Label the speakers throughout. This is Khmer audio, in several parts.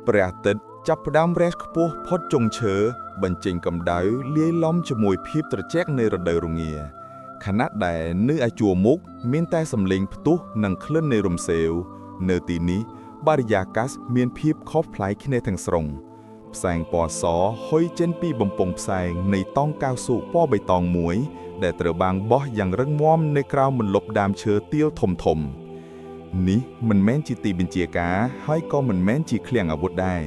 Speaker 1: ព្រះអាទិត្យចាប់ផ្ដើមរះខ្ពស់ផុតចុងឈើបញ្ចេញកម្ដៅលាយឡំជាមួយភាពត្រជាក់នៃរដូវរងាខណៈដែលនៅឯជួរមុខមានតែសំឡេងផ្ទុះនិងក្លិននៃរំសេវនៅទីនេះបរិយាកាសមានភាពខុសប្លែកគ្នាទាំងស្រុងផ្សែងពណ៌សហុយចេញពីបំពង់ផ្សែងនៃតង់កៅស៊ូពណ៌បៃតងមួយដែលត្រូវបានបោះយ៉ាងរឹងមាំនៅក្រោមម្លប់ដើមឈើទាលធំៗនេះមិនមែនជាទីបញ្ជាការហើយក៏មិនមែនជាឃ្លាំងអាវុធដែរ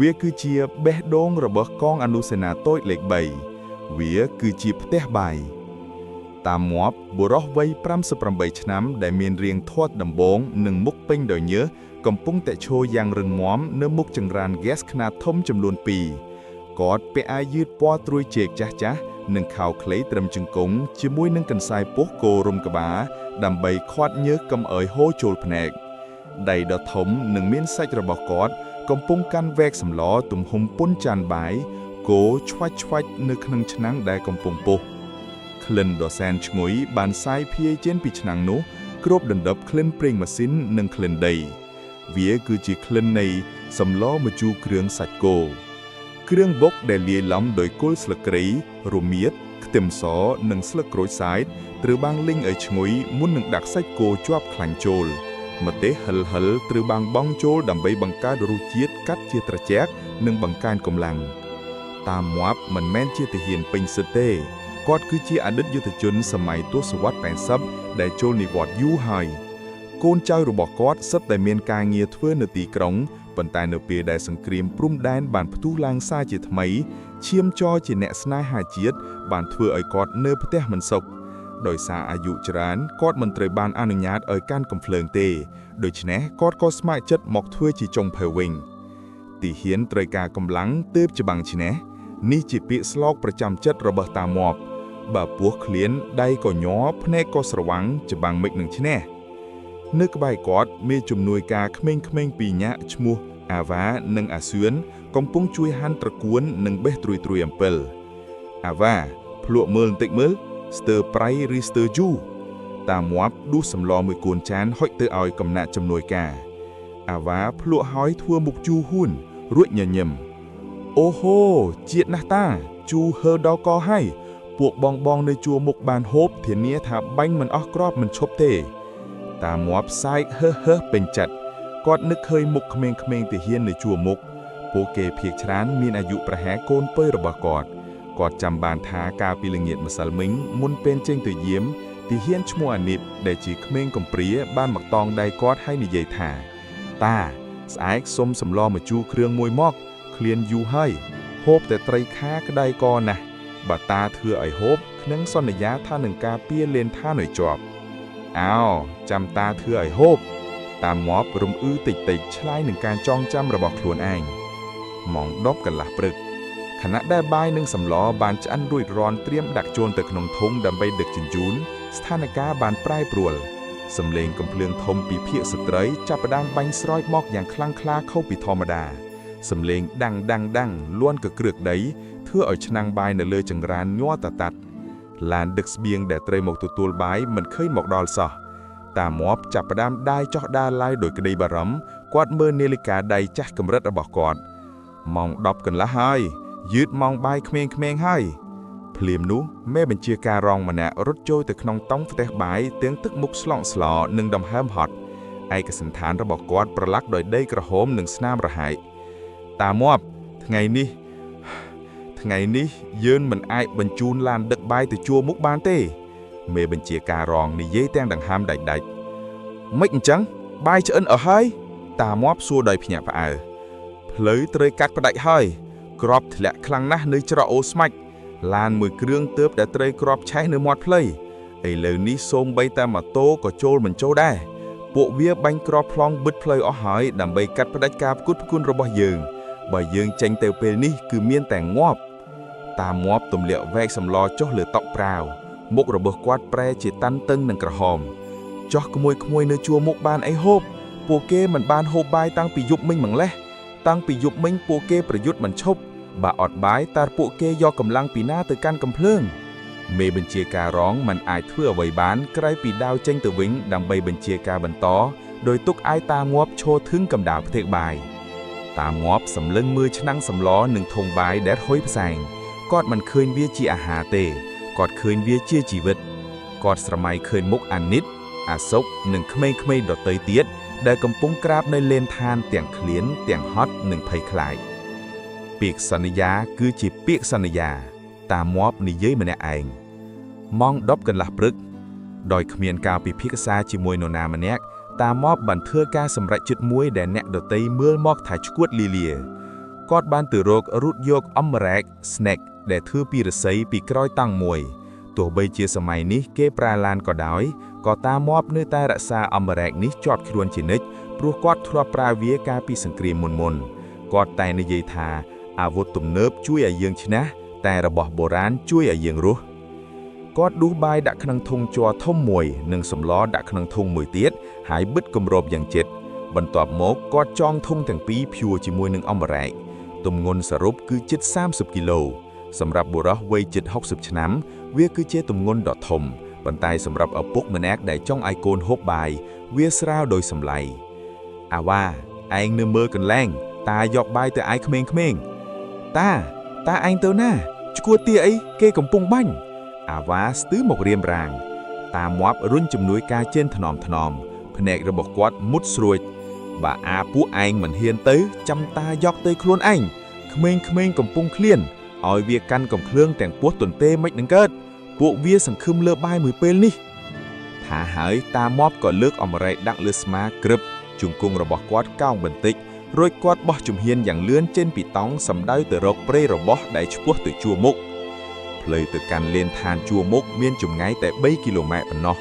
Speaker 1: វាគឺជាបេះដូងរបស់កងអនុសេនាតូចលេខ3វាគឺជាផ្ទះបាយតាមមាត់បុរសវ័យ58ឆ្នាំដែលមានរាងធាត់ដំបងនិងមុខពេញដោយញើសកំពុងតែឈរយ៉ាងរឹងមាំនៅមុខចង្រ្កានហ្គាសខ្នាតធំចំនួន2គាត់ពាក់អាវយឺតពណ៌ត្រួយជែកចាស់ៗនិងខោខ្លីត្រឹមជង្គង់ជាមួយនឹងកន្សែងពោះគោរុំក្បាលដើម្បីខាត់ញើសកុំឲ្យហូរចូលភ្នែកដៃដ៏ធំនិងមានសាច់របស់គាត់កំពុងកាន់វែកសម្លទំហំពុនចានបាយគោឆ្វាច់នៅក្នុងឆ្នាំងដែលកំពុងពុះក្លិនដ៏សែនឈ្ងុយបានសាយភាយចេញពីឆ្នាំងនោះគ្របដណ្ដប់ក្លិនប្រេងម៉ាស៊ីននិងក្លិនដីវាគឺជាក្លិននៃសម្លម្ជូរគ្រឿងសាច់គោគ្រឿងបុកដែលលាយឡំដោយគល់ស្លឹកគ្រៃរមៀតខ្ទឹមសនិងស្លឹកក្រូចសើចត្រូវបានលីងឲ្យឈ្ងុយមុននឹងដាក់សាច់គោជាប់ខ្លាញ់ចូលម្ទេសហឹលត្រូវបានបង់ចូលដើម្បីបង្កើតរសជាតិកាត់ជាត្រជាក់និងបង្កើនកម្លាំងតាមមាត់មិនមែនជាទាហានពេញសិទ្ធទេគាត់គឺជាអតីតយុទ្ធជនសម័យទសវត្សរ៍80ដែលចូលនិវត្តន៍យូរហើយកូនចៅរបស់គាត់សុទ្ធតែមានការងារធ្វើនៅទីក្រុងប៉ុន្តែនៅពេលដែលសង្គ្រាមព្រំដែនបានផ្ទុះឡើងសារជាថ្មីឈាមចរជាអ្នកស្នេហាជាតិបានធ្វើឲ្យគាត់នៅផ្ទះមិនសុខដោយសារអាយុច្រើនគាត់មិនត្រូវបានអនុញ្ញាតឲ្យកាន់កំភ្លើងទេដូច្នេះគាត់ក៏ស្ម័គ្រចិត្តមកធ្វើជាចុងភៅវិញទីហ៊ានត្រូវការកម្លាំងទើបច្បាំងឈ្នះនេះជាពាក្យស្លោកប្រចាំចិត្តរបស់តាមាប់បើពោះឃ្លានដៃក៏ញ័រភ្នែកក៏ស្រវាំងច្បាំងមិននឹងឈ្នះនៅក្បែរគាត់មានជំនួយការក្មេងៗពីរនាក់ឈ្មោះអាវ៉ានិងអាសឿនកំពុងជួយហាន់ត្រកួននិងបេះត្រួយអំពិលអាវ៉ាភ្លក់មើលបន្តិចមើលស្ទើប្រៃឬស្ទើជូរតាមាប់ដួសសម្លមួយកូនចានហុចទៅឲ្យកំណាក់ជំនួយការអាវ៉ាភ្លក់ហើយធ្វើមុខជូរហួនរួចញញឹមអូហូជាតិណាស់តាជូរហើដល់កហើយពួកបងនៅជួរមុខបានហូបធានាថាបាញ់មិនអស់គ្រាប់មិនឈប់ទេតាមាប់សាយហើពេញចិត្តគាត់នឹកឃើញមុខក្មេងៗទាហាននៅជួរមុខពួកគេភាគច្រើនមានអាយុប្រហែលកូនពៅរបស់គាត់ចាំបានថាកាលពីល្ងាចម្សិលមិញមុនពេលចេញទៅយាមទាហានឈ្មោះអានីតដែលជាក្មេងកំព្រាបានមកតងដៃគាត់ហើយនិយាយថាតាស្អែកសុំសម្លម្ជូរគ្រឿងមួយមកឃ្លានយូរហើយហូបតែត្រីខាក្ដៃកណាស់បើតាធ្វើឲ្យហូបនឹងសន្យាថានឹងការពារលេនឋានឲ្យជាប់អោចាំតាធ្វើឲ្យហូបតាមមាប់រំអ៊ឺតិចឆ្លើយនឹងការចងចាំរបស់ខ្លួនឯងម៉ោង10កន្លះព្រឹកខណៈដែលបាយនិងសម្លបានឆ្អិនរួចរាល់ត្រៀមដាក់ចូលទៅក្នុងធុងដើម្បីដឹកជញ្ជូនស្ថានភាពបានប្រែប្រួលសំឡេងកំភ្លើងធំពីភាគស្ត្រីចាប់ផ្ដើមបាញ់ស្រោចមកយ៉ាងខ្លាំងក្លាខុសពីធម្មតាសំឡេងដាំងលាន់កក្រើកដីធ្វើឲ្យឆ្នាំងបាយនៅលើចង្រានញ័រតាត់ឡានដឹកស្បៀងដែលត្រូវមកទទួលបាយមិនឃើញមកដល់សោះតាមាប់ចាប់ផ្ដើមដាយចោះដាឡើយដោយក្តីបារម្ភគាត់មើលនាឡិកាដៃចាស់កម្រិតរបស់គាត់ម៉ោង10កន្លះហើយយឺតម៉ោងបាយក្មេងៗហើយភ្លាមនោះមេបញ្ជាការរងម្នាក់រត់ចូលទៅក្នុងតង់ផ្ទះបាយទាំងទឹកមុខស្លង់ស្លោនិងដង្ហើមហត់ឯកសណ្ឋានរបស់គាត់ប្រឡាក់ដោយដីក្រហមនិងស្នាមរហែកតាមាប់ថ្ងៃនេះយើងមិនអាចបញ្ជូនឡានដឹកបាយទៅជួរមុខបានទេមេបញ្ជាការរងនិយាយទាំងដង្ហើមដាច់មិនអញ្ចឹងបាយឆ្អិនអស់ហើយតាមាប់សួរដោយភ្ញាក់ផ្អើលផ្លូវត្រូវកាត់ផ្ដាច់ហើយគ្រាប់ធ្លាក់ខ្លាំងណាស់នៅច្រកអូស្មាច់ឡានមួយគ្រឿងទើបតែត្រូវគ្រាប់ឆេះនៅមាត់ផ្លូវឥឡូវនេះសូម្បីតែម៉ូតូក៏ចូលមិនចូលដែរពួកវាបាញ់គ្រាប់ប្លង់បិទផ្លូវអស់ហើយដើម្បីកាត់ផ្ដាច់ការផ្គត់ផ្គង់របស់យើងបើយើងចេញទៅពេលនេះគឺមានតែងាប់តាមាប់ទម្លាក់វែកសម្លចុះលើតុប្រាវមុខរបស់គាត់ប្រែជាតាន់តឹងនិងក្រហមចោះក្មួយនៅជួរមុខបានអីហូបពួកគេមិនបានហូបបាយតាំងពីយប់មិញម្លេះតាំងពីយប់មិញពួកគេប្រយុទ្ធមិនឈប់បើអត់បាយតើពួកគេយកកម្លាំងពីណាទៅកាន់កំភ្លើងមេបញ្ជាការរងមិនអាចធ្វើអ្វីបានក្រៅពីដាវចេញទៅវិញដើម្បីបញ្ជាការបន្តដោយទុកឲ្យតាងាប់ឈរធឹងកំដៅផ្ទះបាយ តាមងាប់សម្លឹងមើលឆ្នាំងសម្លនិងធុងបាយដែលហុយផ្សែងគាត់មិនឃើញវាជាអាហារទេគាត់ឃើញវាជាជីវិតគាត់ស្រមៃឃើញមុខអានិតអាសុកនិងក្មេងៗដទៃទៀតដែលកំពុងក្រាបនៅលេនឋានទាំងឃ្លានទាំងហត់និងភ័យខ្លាចពាក្យសន្យាគឺជាពាក្យសន្យាតាមងាប់និយាយម្នាក់ឯងម៉ោង 10 កន្លះព្រឹកដោយគ្មានការពិភាក្សាជាមួយនរណាម្នាក់តាមងាប់បានធ្វើការសម្រេចចិត្តមួយដែលអ្នកដទៃមើលមកថាឈួតលីលាគាត់បានទៅរករត់យកអំរែក snack ដែលធ្វើពីឫស្សីពីក្រោយតង់មួយទោះបីជាសម័យនេះគេប្រើឡានក៏ដោយក៏តាមងាប់នៅតែរក្សាអំរែកនេះជាប់ខ្លួនជានិច្ចព្រោះគាត់ធ្លាប់ប្រើវាកាលពីសង្គ្រាមមុនគាត់តែនិយាយថាអាវុធទំនើបជួយឲ្យយើងឈ្នះតែរបស់បុរាណជួយឲ្យយើងរស់គាត់ដួសបាយដាក់ក្នុងធុងជ័រធំមួយនិងសម្លដាក់ក្នុងធុងមួយទៀតហើយបិទគម្របយ៉ាងជិតបន្ទាប់មកគាត់ចងធុងទាំងពីរភ្ជួរជាមួយនឹងអំរែកទម្ងន់សរុបគឺជិត30គីឡូសម្រាប់បុរសវ័យជិត60ឆ្នាំវាគឺជាទម្ងន់ដ៏ធំប៉ុន្តែសម្រាប់ឪពុកម្នាក់ដែលចង់ឲ្យកូនហូបបាយវាស្រាលដោយសម្លៃអាវ៉ាឯងនៅមើលកន្លែងតាយកបាយទៅឲ្យក្មេងៗតាឯងទៅណាឈួតទាអីគេកំពុងបាញ់អាវ៉ាស្ទើរមករៀមរាងតាមាប់រុញជំនួយការជេនថ្នមភ្នែករបស់គាត់មុតស្រួចបើអាពួកឯងមិនហ៊ានទៅចាំតាយកទៅខ្លួនឯងក្មេងៗកំពុងឃ្លានឲ្យវាកាន់កំភ្លើងទាំងពោះទន្ទេមិននឹងកើតពួកវាសង្ឃឹមលើបាយមួយពេលនេះថាហើយតាមាប់ក៏លើកអមរែកដាក់លើស្មាក្រឹបជង្គង់របស់គាត់កោងបន្តិចរួចគាត់បោះជំហានយ៉ាងលឿនចេញពីតង់សម្ដៅទៅរកព្រៃរបស់ដែលឆ្ពោះទៅជួរមុខផ្លូវទៅកាន់លេនឋានជួរមុខមានចម្ងាយតែ3គីឡូម៉ែត្រប៉ុណ្ណោះ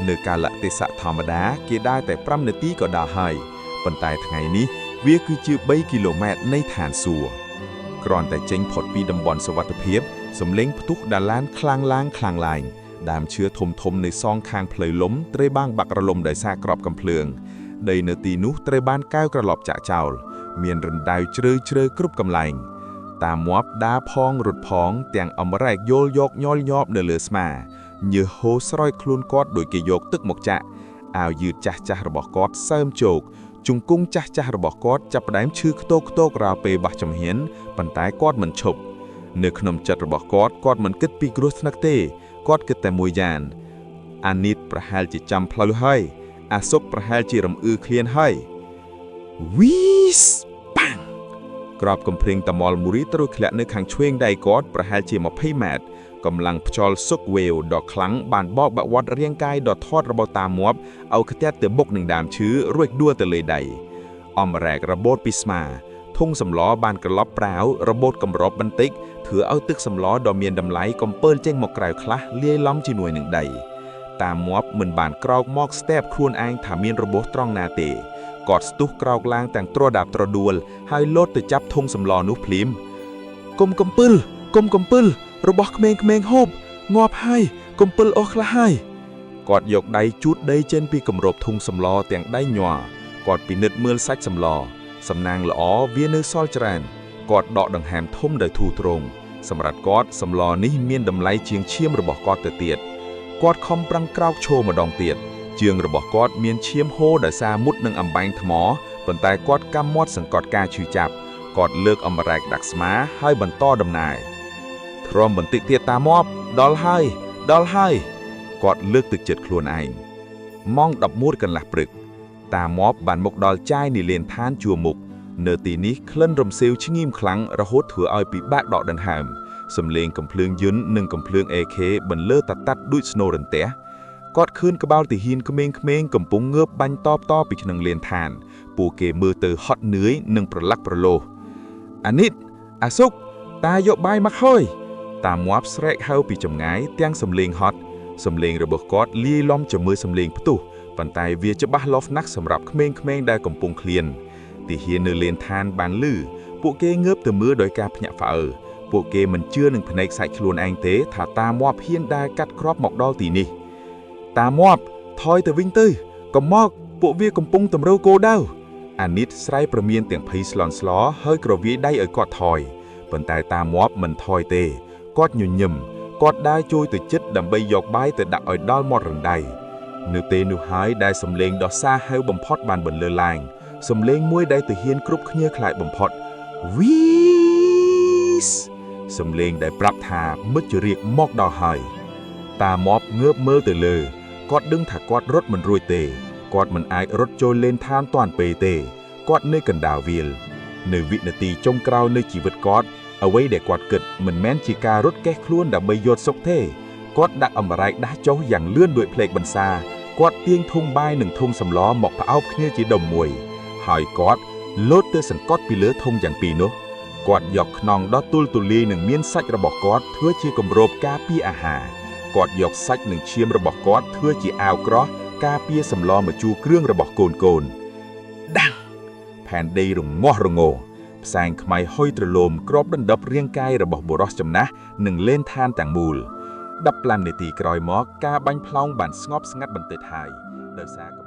Speaker 1: នៅកាលៈទេសៈធម្មតាគេដើរតែ5នាទីក៏ដល់ហើយប៉ុន្តែថ្ងៃនេះវាគឺជា3គីឡូម៉ែត្រនៃឋានសួគ៌គ្រាន់តែចេញផុតពីតំបន់សុវត្ថិភាពសំឡេងផ្ទុះដាឡានខ្លាំងឡើងដើមឈើធំនៅសងខាងផ្លូវលំត្រូវបានបាក់រលំដោយសារក្របកំភ្លើងដីនៅទីនោះត្រូវបានកែវក្រឡប់ចាក់ចោលមានរណ្ដៅជ្រៅគ្រប់កន្លែងតាមមាប់ដើរផងរត់ផងទាំងអមរែកយល់យកញ័រញាប់នៅលើស្មាញើសហូរស្រោចខ្លួនគាត់ដោយគេយកទឹកមកចាក់អាវយឺតចាស់របស់គាត់សើមជោកជង្គង់ចាស់របស់គាត់ចាប់ផ្ដើមឈឺខ្ទោករាល់ពេលបោះជំហានប៉ុន្តែគាត់មិនឈប់នៅក្នុងចិត្តរបស់គាត់មិនគិតពីគ្រោះថ្នាក់ទេគាត់គិតតែមួយយ៉ាងអានីតប្រហែលជាចាំផ្លូវហើយអាសុកប្រហែលជារំអ៊ឺឃ្លានហើយវីសប៉ាំងក្របកំភ្លេងតមល់មូរីត្រូវធ្លាក់នៅខាងឆ្វេងដៃគាត់ប្រហែលជា20ម៉ែត្រកម្លាំងខ្យល់សុកវេវដ៏ខ្លាំងបានបោកបាក់វត្តរាងកាយដ៏ធាត់របស់តាមាប់ឲ្យខ្ទាត់ទៅបុកនឹងដើមឈើរួចដួលទៅលើដៃអំរែករបូតពីស្មាធុងសម្លបានក្រឡប់ប្រាវរបូតកម្របបន្តិចធ្វើឲ្យទឹកសម្លដ៏មានតម្លៃកំពើលចេញមកក្រៅខ្លះលាយឡំជាមួយនឹងដីតាមាប់មិនបានក្រោកមកស្ទែបខ្លួនឯងថាមានរបួសត្រង់ណាទេគាត់ស្ទុះក្រោកឡើងទាំងត្រដាប់ត្រដួលហើយលោតទៅចាប់ធុងសម្លនោះភ្លាមកុំកំពឹលរបស់ក្មេងហូបងាប់ហើយកំពឹលអស់ខ្លះហើយគាត់យកដៃជូតដីចេញពីគម្របធុងសម្លទាំងដៃញ័រគាត់ពិនិត្យមើលសាច់សម្លសំណាងល្អវានៅសល់ច្រើនគាត់ដកដង្ហើមធំដោយធូរទ្រង់សម្រាប់គាត់សម្លនេះមានតម្លៃជាងឈាមរបស់គាត់ទៅទៀតគាត់ខំប្រឹងក្រោកឈរម្ដងទៀតជើងរបស់គាត់មានឈាមហូរដោយសារមុតនឹងអំបែងថ្មប៉ុន្តែគាត់កម្មមាត់សង្កត់ការឈឺចាប់គាត់លើកអមរែកដាក់ស្មាហើយបន្តដំណើរទ្រាំបន្តិចទៀតតាមាប់ដល់ហើយគាត់លើកទឹកចិត្តខ្លួនឯងម៉ោង 11 កន្លះព្រឹកតាមាប់បានមកដល់ចាយនីលេនឋានជួរមុខនៅទីនេះក្លិនរំសេវឆ្ងៀមខ្លាំងរហូតធ្វើឲ្យពិបាកដកដង្ហើមសំឡេងកំភ្លើងយន្តនិងកំភ្លើង AK បន្លឺតាត់ដូចស្នូររន្ទះគាត់ឃើញក្បាលទាហានក្មេងៗកំពុងងើបបាញ់តបពីក្នុងលេនឋានពួកគេមើលទៅហត់នឿយនិងប្រឡាក់ប្រលោះអានីតអាសុកតាយកបាយមកហើយតាមាប់ស្រែកហៅពីចម្ងាយទាំងសំឡេងហត់សំឡេងរបស់គាត់លាយឡំជាមួយសំឡេងផ្ទុះប៉ុន្តែវាច្បាស់លាស់ណាស់សម្រាប់ក្មេងៗដែលកំពុងឃ្លានទាហាននៅលេនឋានបានលឺពួកគេងើបទៅមើលដោយការភ្ញាក់ផ្អើលពួកគេមិនជឿនឹងភ្នែកសាច់ខ្លួនឯងទេថាតាមាប់ហ៊ានដើរកាត់គ្រាប់មកដល់ទីនេះតាមាប់ថយទៅវិញទៅកុំមកពួកវាកំពុងតម្រូវគោលដៅអានីតស្រែកប្រមានទាំងភ័យស្លន់ស្លោហើយក្រវាយដៃឲ្យគាត់ថយប៉ុន្តែតាមាប់មិនថយទេគាត់ញញឹមគាត់ដើរចូលទៅជិតដើម្បីយកបាយទៅដាក់ឲ្យដល់មាត់រណ្ដៅនៅពេលនោះហើយដែលសំឡេងដ៏សាហាវបំផុតបានបន្លឺឡើង សំឡេងមួយដែលទៅហ៊ានគ្រប់គ្នាខ្លាចបំផុត Wheeze សំឡេងដែលប្រាប់ថាមិត្តរាកមកដល់ហើយតាម៉បងើបមើលទៅលើគាត់ដឹងថាគាត់រត់មិនរួចទេគាត់មិនអាចរត់ចូលលេនឋានទាន់ពេលទេគាត់នៅកណ្ដាលវាលនៅវិនាទីចុងក្រោយនៃជីវិតគាត់អ្វីដែលគាត់គិតមិនមែនជាការរត់កេះខ្លួនដើម្បីយកសុខទេគាត់ដាក់អម្រែកដាស់ចុះយ៉ាងលឿនដូចភ្លេចបន្សាគាត់ទាញធុងបាយនិងធុងសម្លមកផ្អោបគ្នាជាដុំមួយហើយគាត់លោតទៅសង្កត់ពីលើធុងយ៉ាងពីរនោះគាត់យកខ្នងដ៏ទូលទូលាយនិងមានសាច់របស់គាត់ធ្វើជាគម្របការពារអាហារគាត់យកសាច់និងឈាមរបស់គាត់ធ្វើជាអាវក្រោះការពារសម្លម្ជូរគ្រឿងរបស់កូនដាំងផែនដីរងាស់រងោផ្សែងខ្មៅហុយទ្រលោមគ្របដណ្ដប់រាងកាយរបស់បុរសចំណាស់និងលេនឋានទាំងមូល15នាទីក្រោយមកការបាញ់ផ្លោងបានស្ងប់ស្ងាត់បន្តិចហើយដោយសារ